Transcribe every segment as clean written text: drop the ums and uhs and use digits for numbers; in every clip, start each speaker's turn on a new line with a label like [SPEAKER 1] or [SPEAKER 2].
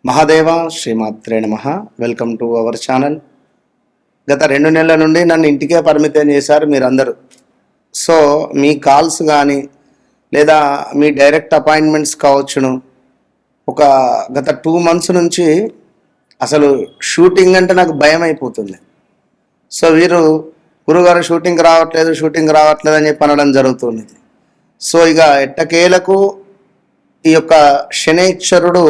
[SPEAKER 1] మహాదేవ శ్రీమాత్రే నమః. Welcome to our channel. గత 2 నెలల నుండి నన్ను ఇంటికే పరిమితం చేశారు మీరందరూ. సో మీ కాల్స్ కానీ లేదా మీ డైరెక్ట్ అపాయింట్మెంట్స్ కావచ్చును. ఒక గత 2 months నుంచి అసలు షూటింగ్ అంటే నాకు భయం అయిపోతుంది. సో వీరు గురుగారు షూటింగ్ రావట్లేదు అని చెప్పి అనడం జరుగుతుంది. సో ఇక ఎట్టకేలకు ఈ యొక్క శనైశ్వరుడు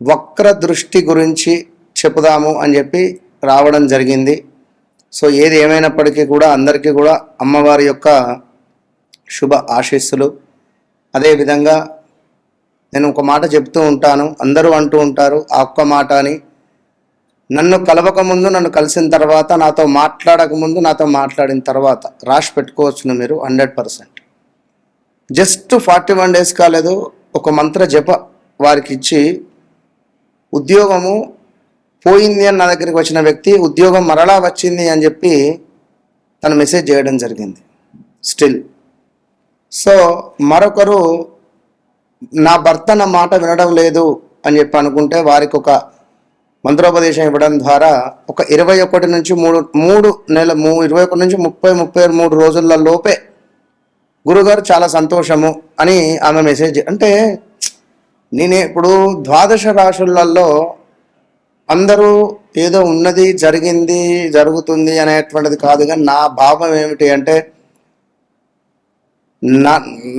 [SPEAKER 1] వక్ర దృష్టి గురించి చెప్పుదాము అని చెప్పి రావడం జరిగింది. సో ఏది ఏమైనప్పటికీ కూడా అందరికీ కూడా అమ్మవారి యొక్క శుభ ఆశీస్సులు. అదేవిధంగా నేను ఒక మాట చెప్తూ ఉంటాను, అందరూ అంటూ ఉంటారు ఆ ఒక్క మాట అని. నన్ను కలవకముందు, నన్ను కలిసిన తర్వాత, నాతో మాట్లాడకముందు, నాతో మాట్లాడిన తర్వాత రాసి పెట్టుకోవచ్చును మీరు 100%. జస్ట్ 41 days కాలేదు, ఒక మంత్ర జప వారికి ఇచ్చి ఉద్యోగము పోయింది అని నా దగ్గరికి వచ్చిన వ్యక్తి ఉద్యోగం మరలా వచ్చింది అని చెప్పి తను మెసేజ్ చేయడం జరిగింది స్టిల్. సో మరొకరు నా భర్త నా మాట వినడం లేదు అని చెప్పి అనుకుంటే వారికి ఒక మంత్రోపదేశం ఇవ్వడం ద్వారా ఒక 21 నుంచి 33 రోజుల లోపే గురుగారు చాలా సంతోషము అని ఆమె మెసేజ్. అంటే నేనే ఇప్పుడు 12 రాశులలో అందరూ ఏదో ఉన్నది జరిగింది జరుగుతుంది అనేటువంటిది కాదు, కానీ నా భావం ఏమిటి అంటే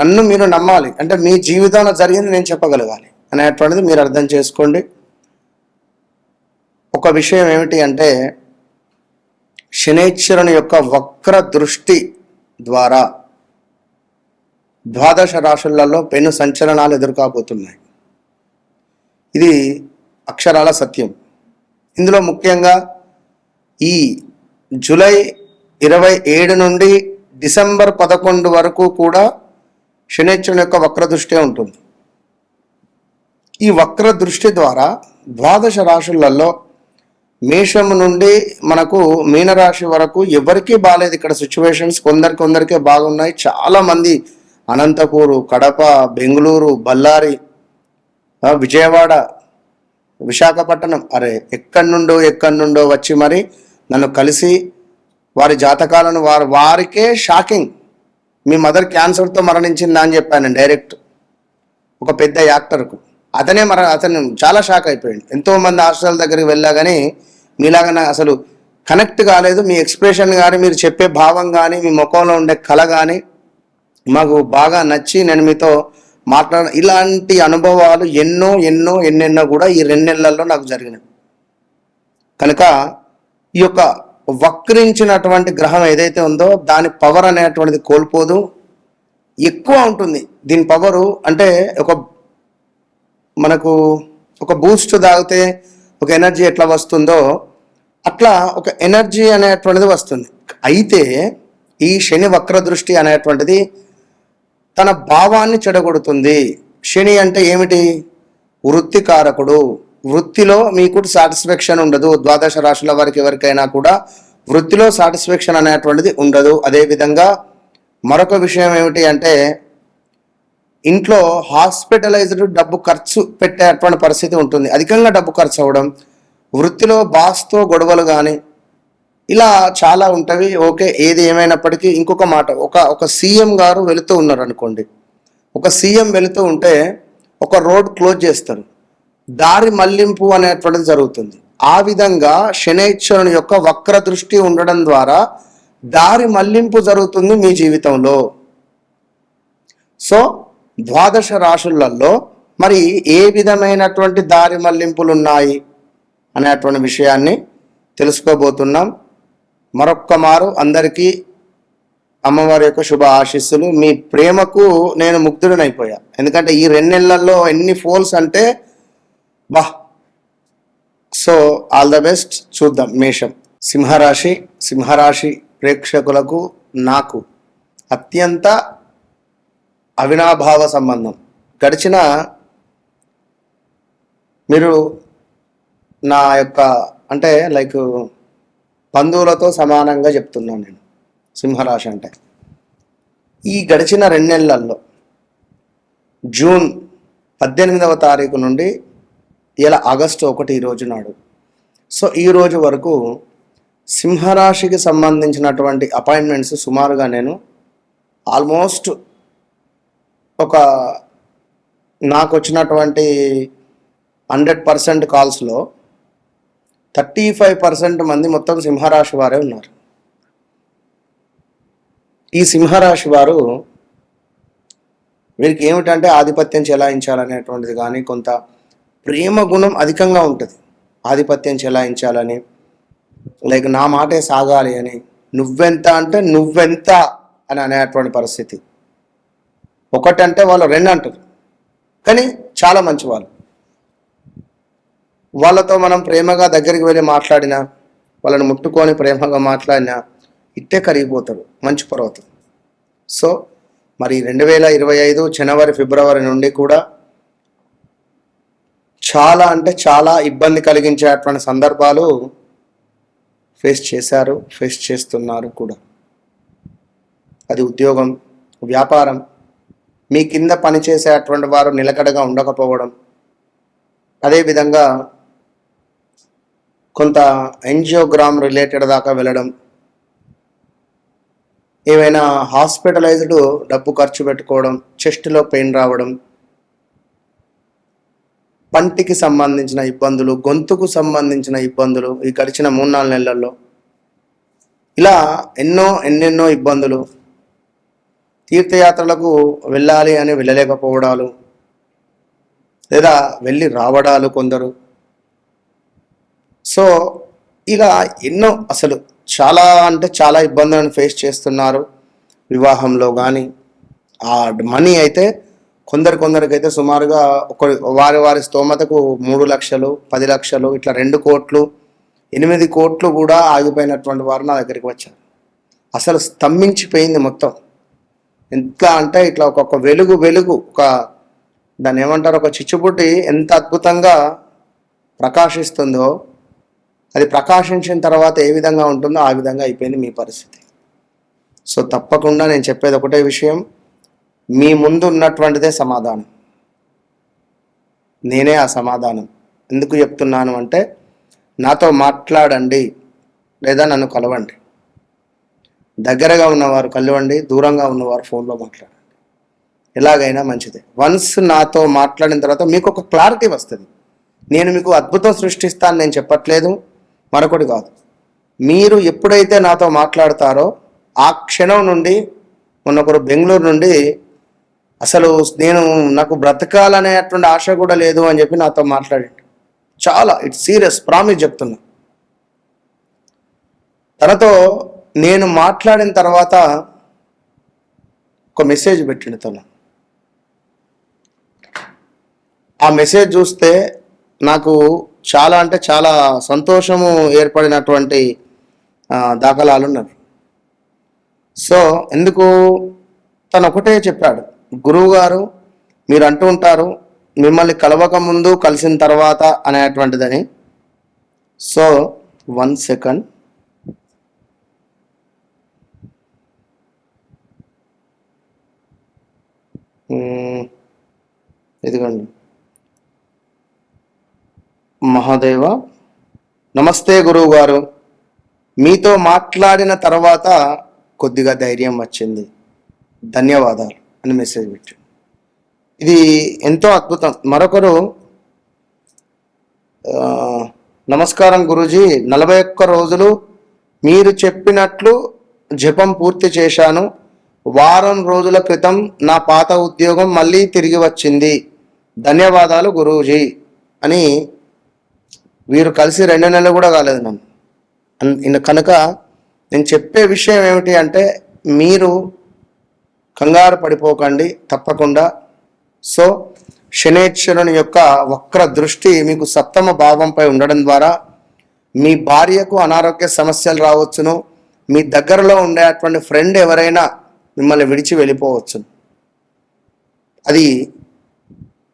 [SPEAKER 1] నన్ను మీరు నమ్మాలి, అంటే మీ జీవితంలో జరిగింది నేను చెప్పగలగాలి అనేటువంటిది మీరు అర్థం చేసుకోండి. ఒక విషయం ఏమిటి అంటే శనైశ్వరుని యొక్క వక్ర దృష్టి ద్వారా 12 రాశులలో పెను సంచలనాలు ఎదుర్కోబోతున్నాయి. ఇది అక్షరాల సత్యం. ఇందులో ముఖ్యంగా ఈ జూలై 27 నుండి డిసెంబర్ 11 వరకు కూడా శనైశ్వరుని యొక్క వక్ర దృష్టి ఉంటుంది. ఈ వక్ర దృష్టి ద్వారా 12 రాశులలో మేషము నుండి మనకు మీనరాశి వరకు ఎవరికీ బాగాలేదు. ఇక్కడ సిచ్యువేషన్స్ కొందరికే బాగున్నాయి. చాలామంది అనంతపూరు, కడప, బెంగళూరు, బళ్ళారి, విజయవాడ, విశాఖపట్నం ఎక్కడి నుండో వచ్చి మరి నన్ను కలిసి వారి జాతకాలను వారికే షాకింగ్. మీ మదర్ క్యాన్సర్తో మరణించిందా అని చెప్పాను డైరెక్ట్ ఒక పెద్ద యాక్టర్కు. అతను చాలా షాక్ అయిపోయాడు. ఎంతోమంది హాస్పిటల్ దగ్గరికి వెళ్ళా కానీ మీలాగా అసలు కనెక్ట్ కాలేదు. మీ ఎక్స్ప్రెషన్ కానీ, మీరు చెప్పే భావం కానీ, మీ ముఖంలో ఉండే కళ కానీ మాకు బాగా నచ్చి నేను మీతో ఇలాంటి అనుభవాలు ఎన్నెన్నో కూడా ఈ 2 నెలల్లో నాకు జరిగినాయి. కనుక ఈ యొక్క వక్రించినటువంటి గ్రహం ఏదైతే ఉందో దాని పవర్ అనేటువంటిది కోల్పోదు, ఎక్కువ ఉంటుంది. దీని పవరు అంటే మనకు ఒక బూస్ట్ తాగితే ఒక ఎనర్జీ ఎట్లా వస్తుందో అట్లా ఒక ఎనర్జీ అనేటువంటిది వస్తుంది. అయితే ఈ శని వక్ర దృష్టి అనేటువంటిది తన భావాన్ని చెడగొడుతుంది. శని అంటే ఏమిటి? వృత్తికారకుడు. వృత్తిలో మీకు సాటిస్ఫాక్షన్ ఉండదు. 12 రాశుల వారికి ఎవరికైనా కూడా వృత్తిలో సాటిస్ఫాక్షన్ అనేటువంటిది ఉండదు. అదేవిధంగా మరొక విషయం ఏమిటి అంటే ఇంట్లో హాస్పిటలైజ్డ్ డబ్బు ఖర్చు పెట్టేటువంటి పరిస్థితి ఉంటుంది. అధికంగా డబ్బు ఖర్చు అవ్వడం, వృత్తిలో బాస్తో గొడవలు కానీ ఇలా చాలా ఉంటవి. ఓకే, ఏది ఏమైనప్పటికీ ఇంకొక మాట, ఒక సీఎం గారు వెళుతూ ఉన్నారు అనుకోండి. ఒక సీఎం వెళుతూ ఉంటే ఒక రోడ్ క్లోజ్ చేస్తారు, దారి మళ్లింపు అనేటువంటిది జరుగుతుంది. ఆ విధంగా శనైశ్వరుని యొక్క వక్ర దృష్టి ఉండడం ద్వారా దారి మళ్లింపు జరుగుతుంది మీ జీవితంలో. సో 12 రాశులలో మరి ఏ విధమైనటువంటి దారి మళ్లింపులు ఉన్నాయి అనేటువంటి విషయాన్ని తెలుసుకోబోతున్నాం. మరొక్క మారు అందరికీ అమ్మవారి యొక్క శుభ ఆశీస్సులు. మీ ప్రేమకు నేను ముగ్ధుడనైపోయా. ఎందుకంటే ఈ 2 నెలల్లో ఎన్ని ఫోల్స్ అంటే సో ఆల్ ద బెస్ట్. చూద్దాం. మేషం, సింహరాశి ప్రేక్షకులకు నాకు అత్యంత అవినాభావ సంబంధం. గడిచిన మీరు నా యొక్క అంటే లైక్ బంధువులతో సమానంగా చెప్తున్నాను నేను. సింహరాశి అంటే ఈ గడిచిన 2 నెలల్లో జూన్ 18వ తారీఖు నుండి ఇలా ఆగస్టు 1 ఈరోజు నాడు. సో ఈరోజు వరకు సింహరాశికి సంబంధించినటువంటి అపాయింట్మెంట్స్ సుమారుగా నేను ఆల్మోస్ట్ ఒక నాకు వచ్చినటువంటి 100% కాల్స్లో 35% మంది మొత్తం సింహరాశి వారే ఉన్నారు. ఈ సింహరాశి వారు వీరికి ఏమిటంటే ఆధిపత్యం చెలాయించాలనేటువంటిది కానీ, కొంత ప్రేమ గుణం అధికంగా ఉంటుంది. ఆధిపత్యం చెలాయించాలని, లైక్ నా మాటే సాగాలి అని, నువ్వెంత అంటే నువ్వెంత అని అనేటువంటి పరిస్థితి. ఒకటంటే వాళ్ళు 2 అంటారు, కానీ చాలా మంచి వాళ్ళు. వాళ్ళతో మనం ప్రేమగా దగ్గరికి వెళ్ళి మాట్లాడినా, వాళ్ళని ముట్టుకొని ప్రేమగా మాట్లాడినా ఇట్టే కరిగిపోతారు, మంచి పర్వతం. సో మరి 2025 జనవరి ఫిబ్రవరి నుండి కూడా చాలా అంటే చాలా ఇబ్బంది కలిగించేటువంటి సందర్భాలు ఫేస్ చేశారు, ఫేస్ చేస్తున్నారు కూడా. అది ఉద్యోగం, వ్యాపారం, మీ కింద పనిచేసేటువంటి వారు నిలకడగా ఉండకపోవడం, అదేవిధంగా కొంత యాంజియోగ్రామ్ రిలేటెడ్ దాకా వెళ్ళడం, ఏమైనా హాస్పిటలైజ్డ్ డబ్బు ఖర్చు పెట్టుకోవడం, చెస్ట్లో పెయిన్ రావడం, పంటికి సంబంధించిన ఇబ్బందులు, గొంతుకు సంబంధించిన ఇబ్బందులు ఈ గడిచిన 3-4 నెలల్లో, ఇలా ఎన్నెన్నో ఇబ్బందులు. తీర్థయాత్రలకు వెళ్ళాలి అని వెళ్ళలేకపోవడాలు, లేదా వెళ్ళి రావడాలు కొందరు. సో ఇలా ఎన్నో అసలు చాలా అంటే చాలా ఇబ్బందులను ఫేస్ చేస్తున్నారు. వివాహంలో కానీ ఆ మనీ అయితే కొందరికైతే సుమారుగా వారి స్తోమతకు 3 లక్షలు, 10 లక్షలు, ఇట్లా 2 కోట్లు, 8 కోట్లు కూడా ఆగిపోయినటువంటి వారు నా దగ్గరికి వచ్చారు. అసలు స్తంభించిపోయింది మొత్తం. ఎంత అంటే ఇట్లా ఒక వెలుగు ఒక దాన్ని ఏమంటారు, ఒక చిచ్చుబుడ్డి ఎంత అద్భుతంగా ప్రకాశిస్తుందో, అది ప్రకాశించిన తర్వాత ఏ విధంగా ఉంటుందో ఆ విధంగా అయిపోయింది మీ పరిస్థితి. సో తప్పకుండా నేను చెప్పేది ఒకటే విషయం, మీ ముందు ఉన్నటువంటిదే సమాధానం. నేనే ఆ సమాధానం. ఎందుకు చెప్తున్నాను అంటే, నాతో మాట్లాడండి లేదా నన్ను కలవండి. దగ్గరగా ఉన్నవారు కలవండి, దూరంగా ఉన్నవారు ఫోన్లో మాట్లాడండి, ఎలాగైనా మంచిదే. వన్స్ నాతో మాట్లాడిన తర్వాత మీకు ఒక క్లారిటీ వస్తుంది. నేను మీకు అద్భుతం సృష్టిస్తాను నేను చెప్పట్లేదు, మరొకటి కాదు. మీరు ఎప్పుడైతే నాతో మాట్లాడతారో ఆ క్షణం నుండి, మొన్నొకరు బెంగళూరు నుండి అసలు నాకు బ్రతకాలనేటువంటి ఆశ కూడా లేదు అని చెప్పి నాతో మాట్లాడండి. చాలా ఇట్స్ సీరియస్, ప్రామిస్ చెప్తున్నా. తనతో నేను మాట్లాడిన తర్వాత ఒక మెసేజ్ పెట్టిండు తను. ఆ మెసేజ్ చూస్తే నాకు చాలా అంటే చాలా సంతోషము ఏర్పడినటువంటి దాఖలాలు ఉన్నవి. సో ఎందుకు తను ఒకటే చెప్పాడు, గురువు గారు మీరు అంటూ ఉంటారు మిమ్మల్ని కలవక ముందు కలిసిన తర్వాత అనేటువంటిదని. సో 1 సెకండ్, ఇదిగోండి. మహాదేవ నమస్తే గురువు గారు, మీతో మాట్లాడిన తర్వాత కొద్దిగా ధైర్యం వచ్చింది, ధన్యవాదాలు అని మెసేజ్ పెట్టాడు. ఇది ఎంతో అద్భుతం. మరొకరు, నమస్కారం గురూజీ, 41 రోజులు మీరు చెప్పినట్లు జపం పూర్తి చేశాను. వారం రోజుల క్రితం నా పాత ఉద్యోగం మళ్ళీ తిరిగి వచ్చింది, ధన్యవాదాలు గురూజీ అని. వీరు కలిసి 2 నెలలు కూడా కాలేదు నన్ను. కనుక నేను చెప్పే విషయం ఏమిటి అంటే, మీరు కంగారు పడిపోకండి తప్పకుండా. సో శనేశ్వరుని యొక్క వక్ర దృష్టి మీకు 7వ భావంపై ఉండడం ద్వారా మీ భార్యకు అనారోగ్య సమస్యలు రావచ్చును. మీ దగ్గరలో ఉండేటువంటి ఫ్రెండ్ ఎవరైనా మిమ్మల్ని విడిచి వెళ్ళిపోవచ్చును. అది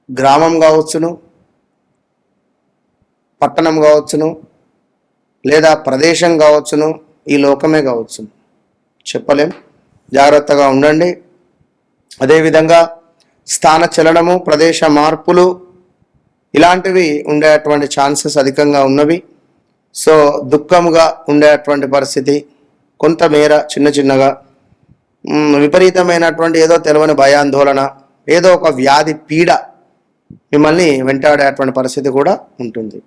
[SPEAKER 1] గ్రామం కావచ్చును, పట్టణం కావచ్చును, లేదా ప్రదేశం కావచ్చును, ఈ లోకమే కావచ్చును, చెప్పలేం. జాగ్రత్తగా ఉండండి. అదేవిధంగా స్థాన చలనము, ప్రదేశ మార్పులు, ఇలాంటివి ఉండేటువంటి ఛాన్సెస్ అధికంగా ఉన్నవి. సో దుఃఖముగా ఉండేటువంటి పరిస్థితి, కొంతమేర చిన్న చిన్నగా విపరీతమైనటువంటి ఏదో తెలియని భయాందోళన, ఏదో ఒక వ్యాధి పీడ మిమ్మల్ని వెంటాడేటువంటి పరిస్థితి కూడా ఉంటుంది.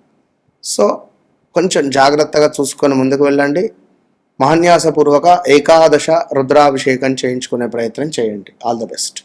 [SPEAKER 1] సో కొంచెం జాగ్రత్తగా చూసుకొని ముందుకు వెళ్ళండి. మహాన్యాసపూర్వక ఏకాదశ రుద్రాభిషేకం చేయించుకునే ప్రయత్నం చేయండి. All the best.